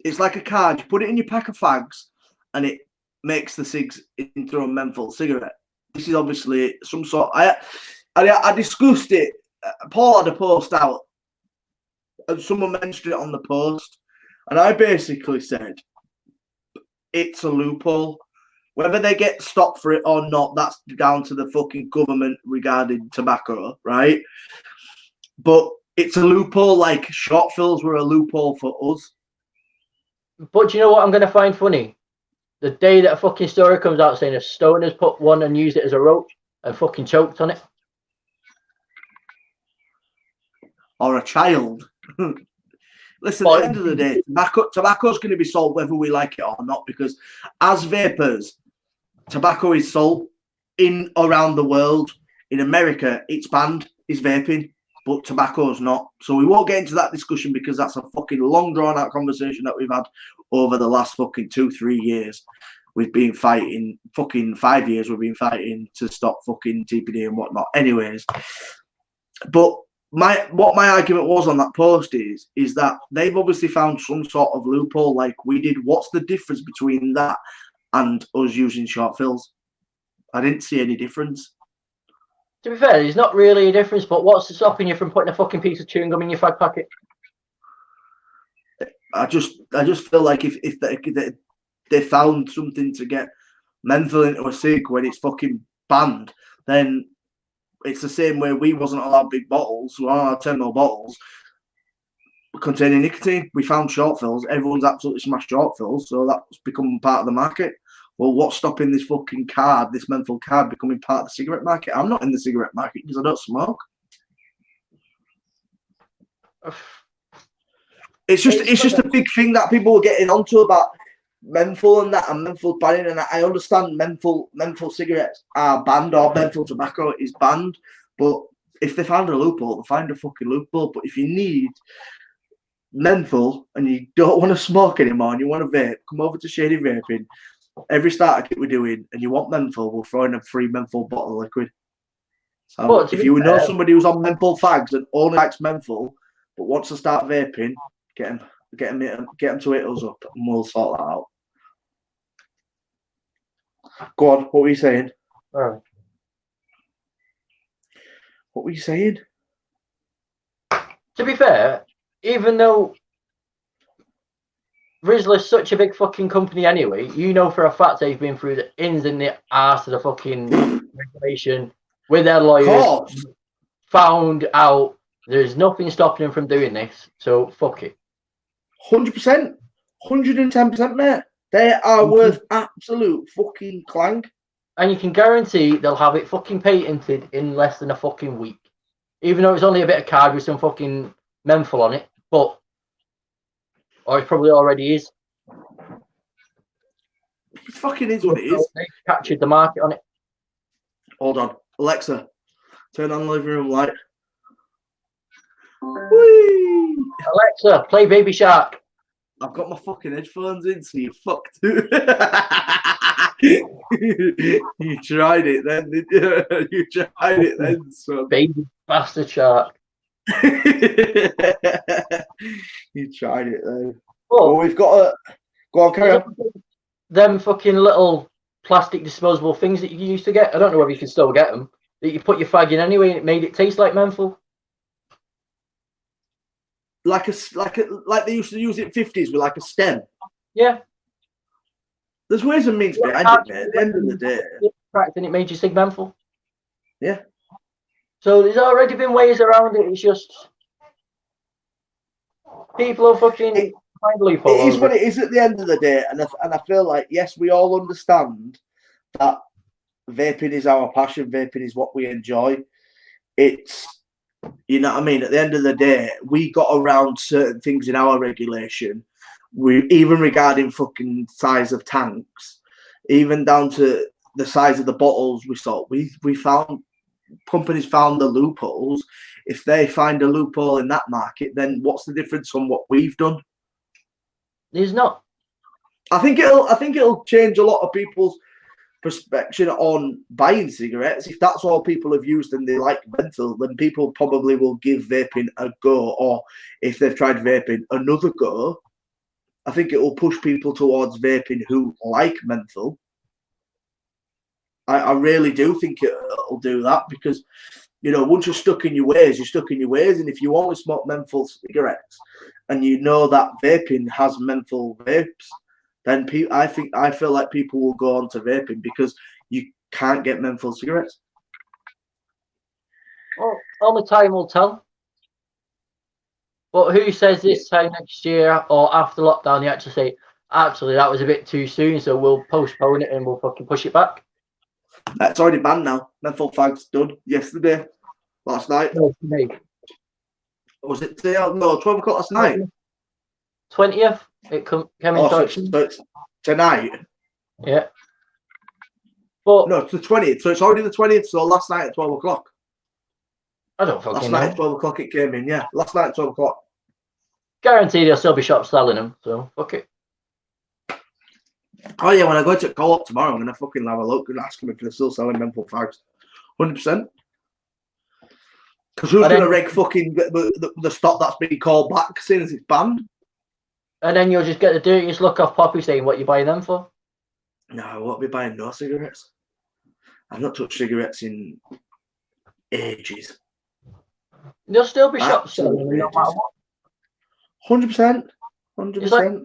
It's like a card. You put it in your pack of fags, and it makes the cigs into a menthol cigarette. This is obviously some sort. I discussed it. Paul had a post out, and someone mentioned it on the post, and I basically said it's a loophole. Whether they get stopped for it or not, that's down to the fucking government regarding tobacco, right? But it's a loophole like short fills were a loophole for us. But do you know what I'm going to find funny? The day that a fucking story comes out saying a stoner's put one and used it as a roach and fucking choked on it. Or a child. Listen, at the end of the day, tobacco's going to be sold whether we like it or not, because as vapors, tobacco is sold in around the world. In America, it's banned, is vaping, but tobacco's not. So we won't get into that discussion because that's a fucking long drawn out conversation that we've had over the last fucking 2-3 years. we've been fighting fucking 5 years. We've been fighting to stop fucking TPD and whatnot. Anyways, but what my argument was on that post is that they've obviously found some sort of loophole like we did. What's the difference between that and us using short fills? I didn't see any difference. To be fair, there's not really a difference, but what's stopping you from putting a fucking piece of chewing gum in your fag packet? I just feel like if they found something to get menthol into a cig when it's fucking banned, then it's the same way we wasn't allowed big bottles, we weren't allowed 10ml bottles containing nicotine. We found short fills. Everyone's absolutely smashed short fills, so that's become part of the market. Well, what's stopping this fucking card, this menthol card, becoming part of the cigarette market? I'm not in the cigarette market because I don't smoke. It's just a big thing that people are getting onto about menthol and that, and menthol banning. And I understand menthol cigarettes are banned, or menthol tobacco is banned. But if they find a loophole, they find a fucking loophole. But if you need menthol and you don't want to smoke anymore and you want to vape, come over to Shady Vaping. Every starter kit we're doing, and you want menthol, we'll throw in a free menthol bottle of liquid. So if you know somebody who's on menthol fags and only likes menthol but wants to start vaping, get them to hit us up, and we'll sort that out. Go on, what were you saying? Right. What were you saying? To be fair, even though Rizzler's such a big fucking company anyway, you know for a fact they've been through the ins and the arse of the fucking regulation with their lawyers, found out there's nothing stopping them from doing this, so fuck it. 100%, 110%, mate. They are worth absolute fucking clank. And you can guarantee they'll have it fucking patented in less than a fucking week. Even though it's only a bit of card with some fucking menthol on it, but or it probably already is. It fucking is what it is. They captured the market on it. Hold on. Alexa, turn on the living room light. Whee! Alexa, play Baby Shark. I've got my fucking headphones in, so you fucked. You tried it then, did you? You tried it then, son. Baby bastard shark. You tried it then. Well, we've got a... Go on, carry on. Them fucking little plastic disposable things that you used to get. I don't know whether you can still get them. That you put your fag in anyway, and it made it taste like menthol. Like they used to use it in 50s with like a stem. Yeah. There's ways and means behind it, mate. At the end of the day. And it made you sig menthol. Yeah. So there's already been ways around it. It's just people are fucking. It is what it is at the end of the day, and I feel like yes, we all understand that vaping is our passion. Vaping is what we enjoy. It's, you know what I mean. At the end of the day, we got around certain things in our regulation. We even regarding fucking size of tanks, even down to the size of the bottles we sold. We found companies found the loopholes. If they find a loophole in that market, then what's the difference on what we've done? There's not. I think it'll change a lot of people's perspective on buying cigarettes. If that's all people have used and they like menthol, then people probably will give vaping a go, or if they've tried vaping, another go. I think it will push people towards vaping who like menthol. I really do think it'll do that, because, you know, once you're stuck in your ways, you're stuck in your ways. And if you only smoke menthol cigarettes and you know that vaping has menthol vapes, then I feel like people will go on to vaping because you can't get menthol cigarettes. Well, only time will tell. But who says this time next year or after lockdown you actually say, actually, that was a bit too soon, so we'll postpone it and we'll fucking push it back? It's already banned now. Menthol fags done yesterday, last night. No, today. Was it today? No, 12 o'clock last night. 20th, it came into action. So it's tonight. Yeah. But no, it's the 20th. So it's already the 20th. So last night at 12 o'clock. I don't fucking know. Last night at 12 o'clock it came in. Yeah, last night at 12 o'clock. Guaranteed there'll still be shops selling them. So fuck it. Oh yeah, when I go to Co-op tomorrow, I'm gonna fucking have a look and ask them if they're still selling them for fags. 100%. Because who's gonna rig fucking the stock that's been called back since as it's banned? And then you'll just get the dirtiest look off Poppy saying what you buying them for. No, I won't be buying no cigarettes. I've not touched cigarettes in ages. There'll still be shops selling them no matter what. 100%. 100%.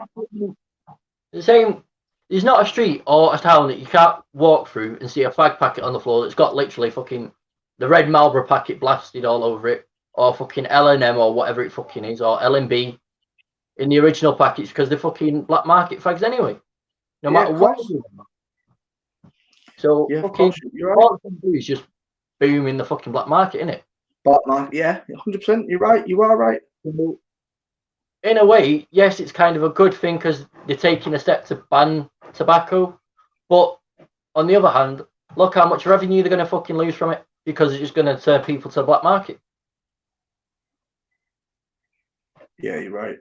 The same. There's not a street or a town that you can't walk through and see a fag packet on the floor that's got literally fucking the red Marlboro packet blasted all over it, or fucking L&M or whatever it fucking is, or L&B in the original packets because they're fucking black market fags anyway. No matter what. So fucking all they do is just boom in the fucking black market, innit? Black market, yeah, 100%. You're right. You are right. In a way, yes, it's kind of a good thing because they're taking a step to ban tobacco. But on the other hand, look how much revenue they're going to fucking lose from it because it's just going to turn people to the black market. Yeah, you're right.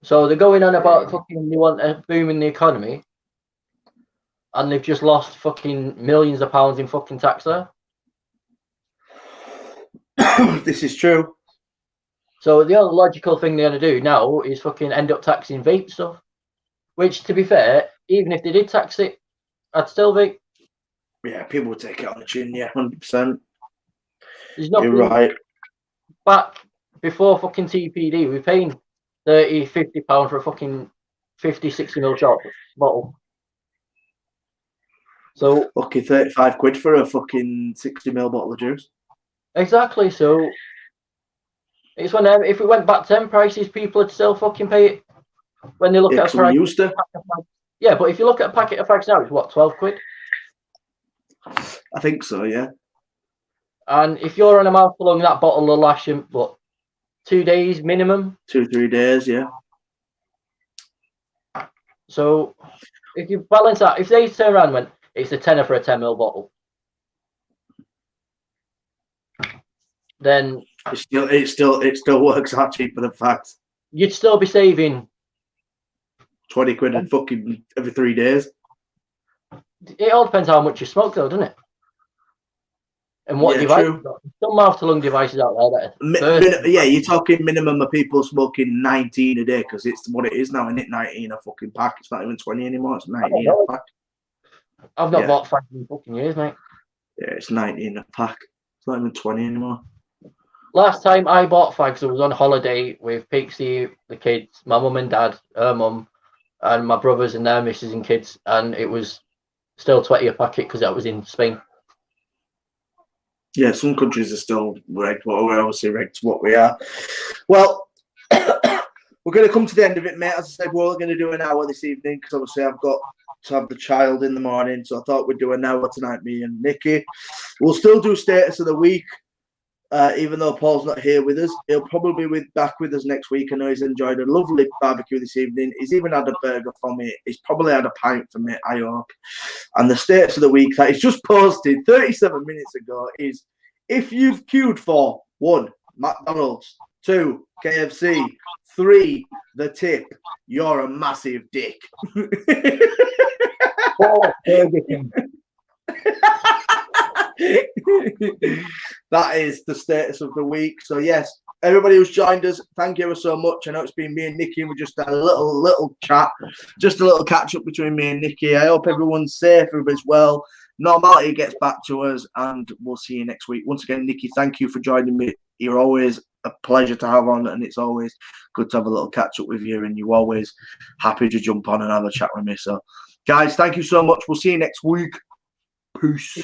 So they're going on about fucking they want a boom in the economy, and they've just lost fucking millions of pounds in fucking tax there. This is true. So the only logical thing they're going to do now is fucking end up taxing vape stuff. Which, to be fair, even if they did tax it, I'd still vape. Yeah, people would take it on the chin, yeah, 100%. You're right. Back before fucking TPD, we're paying 30, 50 pounds for a fucking 50, 60 ml shot bottle. So fucking 35 quid for a fucking 60 ml bottle of juice. Exactly. So it's when if we went back to them prices, people would still fucking pay it when they look at a price. Used to. Yeah, but if you look at a packet of fags now, it's what, 12 quid? I think so, yeah. And if you're on a mouthful on that bottle will last you, what, 2 days minimum? 2-3 days, yeah. So if you balance that, if they turn around and went, it's a tenner for a 10 ml bottle, then it still works out cheaper than fags. You'd still be saving 20 quid and fucking every 3 days. It all depends how much you smoke, though, doesn't it? And what device? Some mouth to lung devices out there. Yeah, you're talking minimum of people smoking 19 a day because it's what it is now, isn't it? 19 a fucking pack. It's not even 20 anymore. It's 19 a pack. I've not bought fags in fucking years, mate. Yeah, it's 19 a pack. It's not even 20 anymore. Last time I bought fags, I was on holiday with Pixie, the kids, my mum and dad, her mum, and my brothers and their missus and kids, and it was still 20 a packet because that was in Spain. Yeah, some countries are still rigged, but we're obviously rigged to what we are. Well, we're going to come to the end of it, mate. As I said, we're only going to do an hour this evening because obviously I've got to have the child in the morning, so I thought we'd do an hour tonight, me and Nicky. We'll still do status of the week, even though Paul's not here with us. He'll probably be back with us next week. I know he's enjoyed a lovely barbecue this evening. He's even had a burger for me. He's probably had a pint for me, I hope. And the status of the week that he's just posted 37 minutes ago is, if you've queued for 1, McDonald's, 2, KFC, 3, the tip, you're a massive dick. That is the status of the week. So yes, everybody who's joined us, thank you ever so much. I know it's been me and Nicky, and we just had a little chat, just a little catch up between me and Nicky. I hope everyone's safe, everybody's well, normality gets back to us, and we'll see you next week. Once again, Nicky, thank you for joining me. You're always a pleasure to have on, and it's always good to have a little catch up with you, and you're always happy to jump on and have a chat with me. So guys, thank you so much. We'll see you next week. Peace.